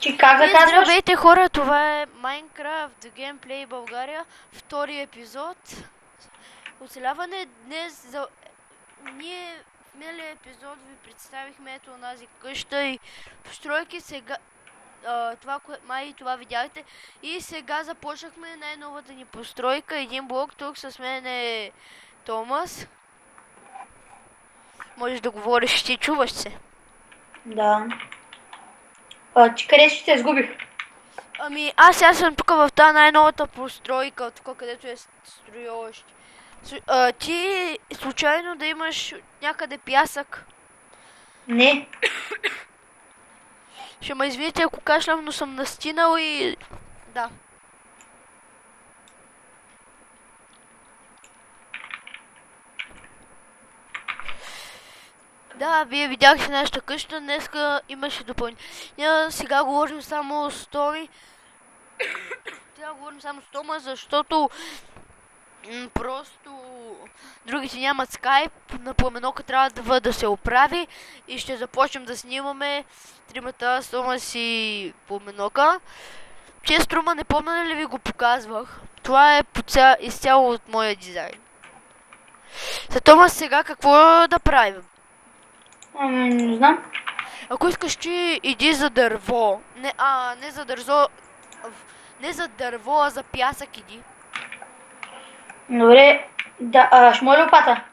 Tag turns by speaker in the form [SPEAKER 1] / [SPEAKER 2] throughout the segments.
[SPEAKER 1] Ти как да казваш?
[SPEAKER 2] Здравейте хора, това е Minecraft The Gameplay България, втори епизод. Оцеляване днес за... Ние в миналия епизод ви представихме ето онази къща и постройки сега... това видяхте. И сега започнахме най-новата ни постройка. Един блок тук с мен е Томас. Можеш да говориш, ти чуваш се.
[SPEAKER 1] Да. Ти къде си се изгубих?
[SPEAKER 2] Ами аз сега съм тук в тази най-новата постройка, тук където е строилощ. Ти случайно да имаш някъде пясък?
[SPEAKER 1] Не.
[SPEAKER 2] Ще ме извините ако кашлям, но съм настинал и... Да. Да, вие видяхте нашата къща, днеска имаше допълнение. Сега говорим само с Томи. Сега говорим само с Тома, защото просто другите нямат скайп, на пламенока трябва да се оправи и ще започнем да снимаме тримата с Томас и пламенока. Често Рума, не помня ли ви го показвах? Това е изцяло от моя дизайн. За Томас сега какво да правим?
[SPEAKER 1] Не знам.
[SPEAKER 2] Ако искаш ти иди за дърво. Не за дърво. Не за дърво, а за пясък иди.
[SPEAKER 1] Добре. Да, ще моля лопата.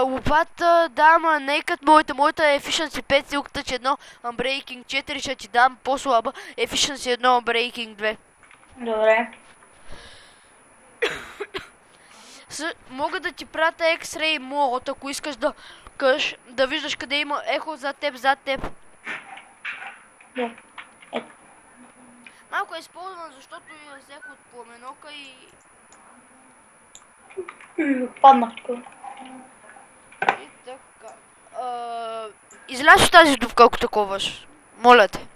[SPEAKER 2] Лопата, да, ама не като моята е Efficiency 5, Silk Touch 1, Unbreaking 4, ще ти дам по-слаба Efficiency 1, Unbreaking 2.
[SPEAKER 1] Добре.
[SPEAKER 2] Мога да ти пратя X-Ray Mode, ако искаш да виждаш къде има ехо зад теб.
[SPEAKER 1] Да.
[SPEAKER 2] Малко е използван, защото я взех от пламенока и...
[SPEAKER 1] Паднах тук.
[SPEAKER 2] И така. Излязь от тази дупка, ако таковаш. Моля те,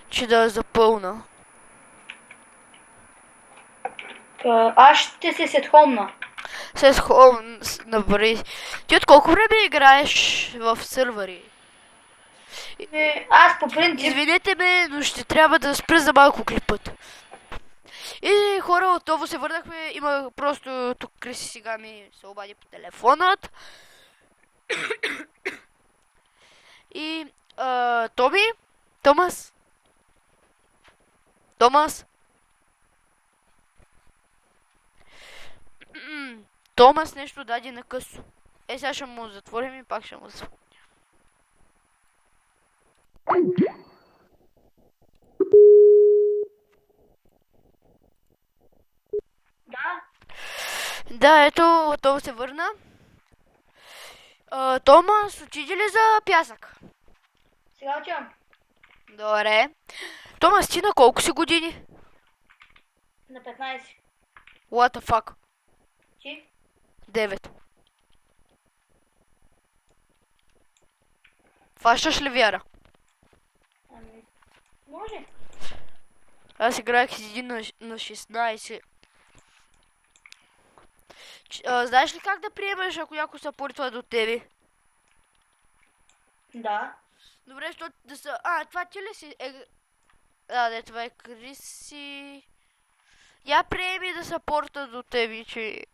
[SPEAKER 2] че да запълна.
[SPEAKER 1] Аз ще се сетхомна.
[SPEAKER 2] С хоум набери. Ти от колко време играеш в сървъри?
[SPEAKER 1] Аз по принцип...
[SPEAKER 2] Извинете ме, но ще трябва да спра за малко клипът. И хора, отново се върнахме. Има просто тук Криси сега ми се обади по телефонът. И Томас. Томас нещо даде на късо. Сега ще му затворим и пак ще му затворим.
[SPEAKER 1] Да.
[SPEAKER 2] Да, ето, отново се върна. Томас, отиди ли за пясък?
[SPEAKER 1] Сега отивам.
[SPEAKER 2] Добре. Томас, ти на колко си години?
[SPEAKER 1] На 15.
[SPEAKER 2] What the fuck?
[SPEAKER 1] Ти?
[SPEAKER 2] 9. Фащаш ли вяра?
[SPEAKER 1] Ами... Може.
[SPEAKER 2] Аз играех с един на 16. Знаеш ли как да приемеш, ако някой се поритва до тебе?
[SPEAKER 1] Да.
[SPEAKER 2] Добре, защото да са... това ти ли си? Да, това е Криси. Я приеми да се порта до тебе, че...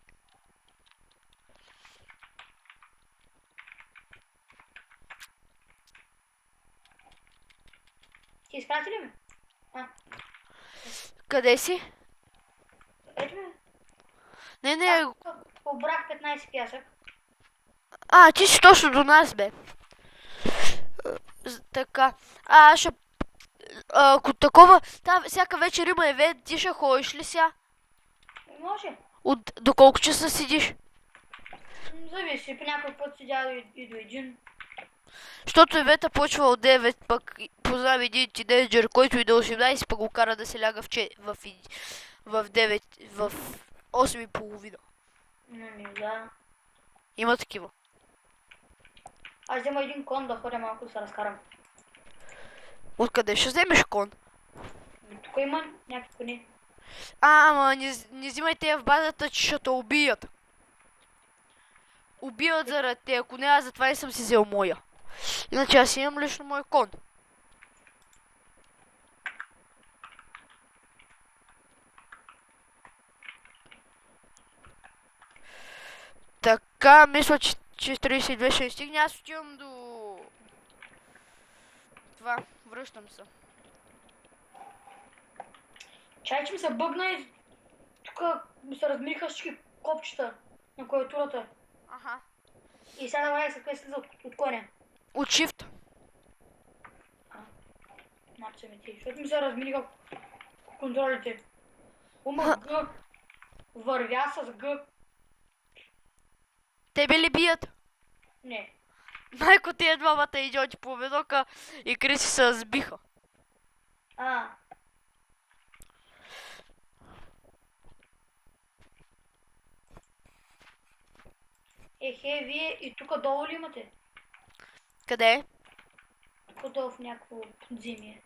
[SPEAKER 1] Ти изпрати ли ме?
[SPEAKER 2] Къде си?
[SPEAKER 1] Ето ме.
[SPEAKER 2] Не.
[SPEAKER 1] Побрах 15 пясък.
[SPEAKER 2] Ти си точно до нас, бе. Така. Ще... Ако такова... всяка вечер има евент, ти ще ходиш ли сега?
[SPEAKER 1] Може.
[SPEAKER 2] До колко часа седиш?
[SPEAKER 1] Зависи, по някой път седя и до един.
[SPEAKER 2] Защото евента почва от 9, пък познавам един тинейджър, който и до 18, пък го кара да се ляга в 9, в 8:30.
[SPEAKER 1] Да.
[SPEAKER 2] Има такива.
[SPEAKER 1] Аз взема един кон да ходя малко да се разкарам.
[SPEAKER 2] Откъде ще вземеш кон?
[SPEAKER 1] Тук има някакви кони.
[SPEAKER 2] Ама не взимайте в базата, че ще те убият. Убиват заради те, ако не, аз затова не съм си взел моя. Иначе аз имам лично мой кон. Така, мисля, че 32 ще стигне. Аз отивам до... Това, връщам се.
[SPEAKER 1] Чай, че ми се бъгна и тук ми се размириха всички копчета на клавиатурата.
[SPEAKER 2] Аха.
[SPEAKER 1] И сега давай се слиза от коня.
[SPEAKER 2] От Shift.
[SPEAKER 1] Маче ми ти, защото ми се размириха контролите. Ума Г. Вървя с Г.
[SPEAKER 2] Тебе ли бият?
[SPEAKER 1] Не.
[SPEAKER 2] Майко, тия двамата идиоти по ведока и Криси се сбиха.
[SPEAKER 1] Ехе, вие и тук долу ли имате?
[SPEAKER 2] Къде?
[SPEAKER 1] Тук долу в някакво подземие.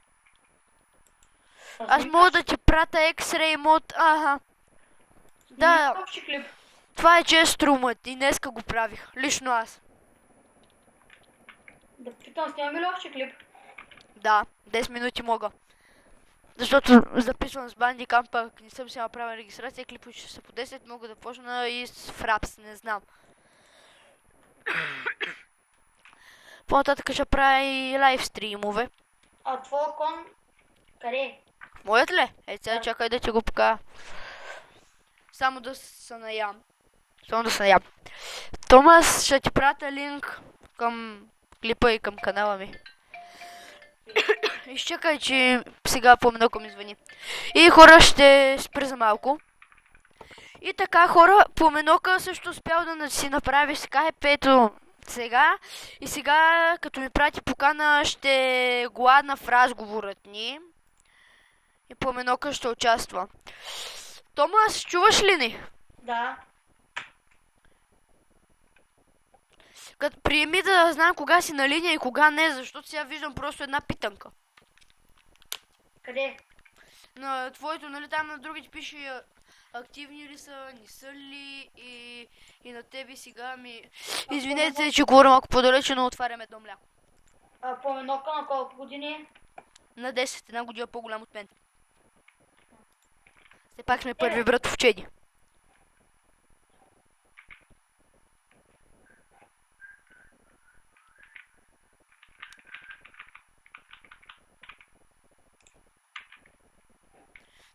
[SPEAKER 2] Аз мога да ти пратя X-Ray мод. Ага. Да,
[SPEAKER 1] Общи клип.
[SPEAKER 2] това е чест струмът и днеска го правих. Лично аз.
[SPEAKER 1] Да питам, снимаме ли общи клип?
[SPEAKER 2] Да, 10 минути мога. Защото записвам с Bandicam, пък не съм си направил регистрация, клипове ще са по 10, мога да почна и с Fraps, не знам. По-нататък ще правя и лайв стримове.
[SPEAKER 1] А твоя кон къде е?
[SPEAKER 2] Моят ли? Сега
[SPEAKER 1] Да.
[SPEAKER 2] чакай да ти го покажа. Само да се наям. Томас, ще ти пратя линк към клипа и към канала ми. Изчакай, че сега по-много ми звъни. И хора, ще спра за малко. И така, хора, Поменока също успял да си направи скайп, ето сега. И сега, като ми прати покана, ще гладна в разговорът ни. И Поменока ще участва. Томас, чуваш ли ни?
[SPEAKER 1] Да.
[SPEAKER 2] Като приеми да знам кога си на линия и кога не, защото сега виждам просто една питанка.
[SPEAKER 1] Къде?
[SPEAKER 2] На твоето, нали там на другите пише активни ли са, не са ли и на тебе сега ми... Извинете, че говоря малко по-далече, но отварям едно мляко.
[SPEAKER 1] Поменока на колко години е?
[SPEAKER 2] На 10, една година по-голям от мен. Все пак сме първи братовчеди.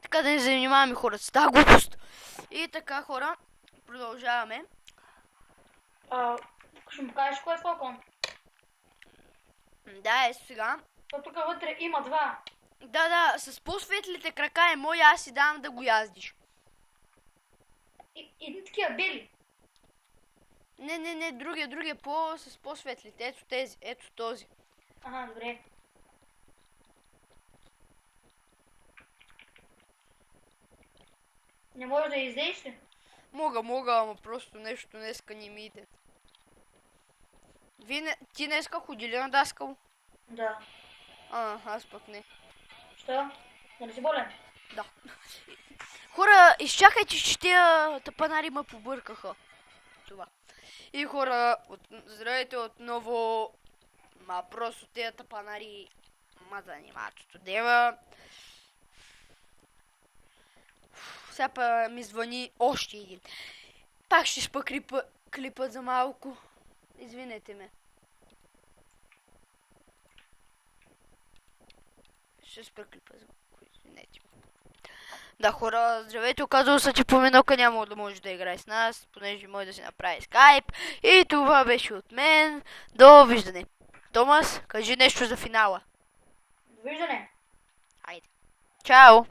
[SPEAKER 2] Така да не занимаваме хората с тази глупост. И така, хора, продължаваме.
[SPEAKER 1] Ще му кажеш кой е твой кон?
[SPEAKER 2] Да, сега.
[SPEAKER 1] То тук вътре има два.
[SPEAKER 2] Да, с по-светлите крака е мой, аз си давам да го яздиш.
[SPEAKER 1] И такива бели.
[SPEAKER 2] Не, другия с по-светлите. Ето тези, ето този.
[SPEAKER 1] Ага, добре. Не можеш да излезеш ли?
[SPEAKER 2] Мога, ама просто нещо днеска не ми иде. Ти днеска ходи ли на даскал?
[SPEAKER 1] Да.
[SPEAKER 2] Аз пък не.
[SPEAKER 1] Що? Нали си болен?
[SPEAKER 2] Да. Хора, изчакайте, че тия тапанари ме побъркаха. Това. И хора, здравейте отново. Просто тия тапанари ма занимават от дева. Сега па ми звъни още един. Пак ще спа клипът за малко. Извинете ме. Ще спа клипа за малко. Извинете ме. Да, хора, здравейте, оказало се, че Поменока няма да може да играе с нас, понеже може да си направи скайп. И това беше от мен. Довиждане. Томас, кажи нещо за финала.
[SPEAKER 1] Довиждане.
[SPEAKER 2] Айде. Чао!